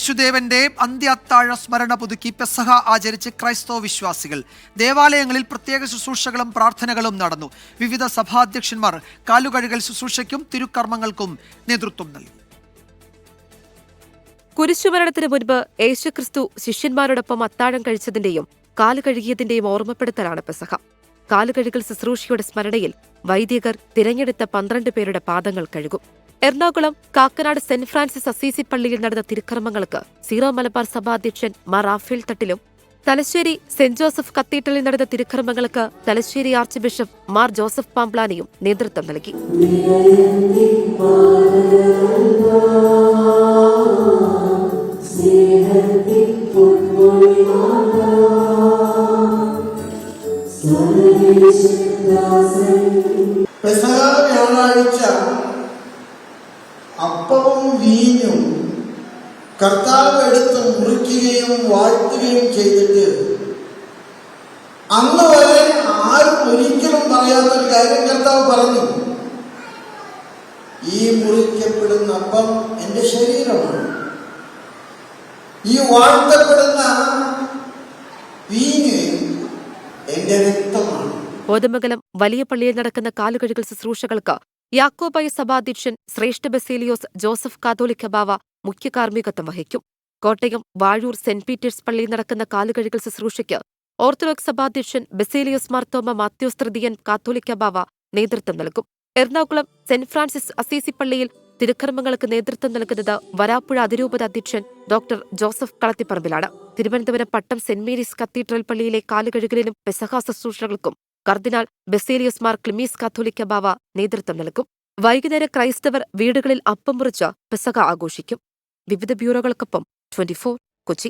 യേശുദേവന്റെ അന്ത്യാത്താഴ സ്മരണ പുതുക്കി പെസഹ ആചരിച്ച് ക്രൈസ്തവ വിശ്വാസികൾ. ദേവാലയങ്ങളിൽ പ്രത്യേക ശുശ്രൂഷകളും പ്രാർത്ഥനകളും നടന്നു. വിവിധ സഭാധ്യക്ഷന്മാർ കാലുകഴുകൽ ശുശ്രൂഷയ്ക്കും തിരുക്കർമ്മങ്ങൾക്കും നേതൃത്വം നൽകി. കുരിശുമരണത്തിന് മുൻപ് യേശുക്രിസ്തു ശിഷ്യന്മാരോടൊപ്പം അത്താഴം കഴിച്ചതിന്റെയും കാല് കഴുകിയതിന്റെയും ഓർമ്മപ്പെടുത്തലാണ് പെസഹ. കാലുകഴുകൽ ശുശ്രൂഷയുടെ സ്മരണയിൽ വൈദികർ തിരഞ്ഞെടുത്ത 12 പേരുടെ പാദങ്ങൾ കഴുകും. Ernakulam Kakkanad Saint Francis Assisi പള്ളിയിൽ നടന്ന തിരുക്കർമ്മങ്ങൾക്ക് സീറോ മലബാർ സഭാ അധ്യക്ഷൻ മാർ റാഫേൽ തട്ടിലും, തലശ്ശേരി സെന്റ് ജോസഫ് കത്തീഡ്രലിൽ നടന്ന തിരുക്കർമ്മങ്ങൾക്ക് Thalassery archbishop Mar Joseph പാംപ്ലാനിയും നേതൃത്വം നൽകി. പെസഹ വ്യാഴാഴ്ച അപ്പവും വീഞ്ഞും കർത്താവ് എടുത്ത് മുറിക്കുകയും വാഴ്ത്തുകയും ചെയ്തിട്ട് അന്ന് വരെ ആരും ഒരിക്കലും പറയാത്തൊരു കാര്യം കർത്താവ് പറഞ്ഞു. ഈ മുറിക്കപ്പെടുന്ന അപ്പം എൻ്റെ ശരീരമാണ്, ഈ വാഴ്ത്തപ്പെടുന്ന വീഞ്ഞ് എൻ്റെ രക്തമാണ്. കോതമംഗലം വലിയ പള്ളിയിൽ നടക്കുന്ന കാലുകഴുകൽ ശുശ്രൂഷകൾക്ക് യാക്കോബായ സഭാധ്യക്ഷൻ ശ്രേഷ്ഠ ബസേലിയോസ് ജോസഫ് കാതോലിക്ക ബാവ മുഖ്യ കാർമ്മികത്വം വഹിക്കും. കോട്ടയം വാഴൂർ സെന്റ് പീറ്റേഴ്സ് പള്ളിയിൽ നടക്കുന്ന കാലുകഴുകൽ ശുശ്രൂഷയ്ക്ക് ഓർത്തഡോക്സ് സഭാധ്യക്ഷൻ ബസേലിയോസ് മാർത്തോമ മാത്യൂസ് തൃതീയൻ കാത്തോലിക്ക ബാവ നേതൃത്വം നൽകും. എറണാകുളം സെന്റ് ഫ്രാൻസിസ് അസീസി പള്ളിയിൽ തിരുക്കർമ്മങ്ങൾക്ക് നേതൃത്വം നൽകുന്നത് വരാപ്പുഴ അതിരൂപത അധ്യക്ഷൻ ഡോക്ടർ ജോസഫ് കളത്തിപ്പറമ്പിലാണ്. തിരുവനന്തപുരം പട്ടം സെന്റ് മേരീസ് കത്തീഡ്രൽ പള്ളിയിലെ കാലുകഴുകലിനും പെസഹ ശുശ്രൂഷകൾക്കും കർദിനാൾ ബസേലിയോസ് മാർ ക്ലിമീസ് കാത്തോലിക്ക ബാവ നേതൃത്വം നൽകും. വൈകുന്നേരം ക്രൈസ്തവർ വീടുകളിൽ അപ്പം മുറിച്ച് പെസഹ ആഘോഷിക്കും. വിവിധ ബ്യൂറോകൾക്കൊപ്പം 24 കൊച്ചി.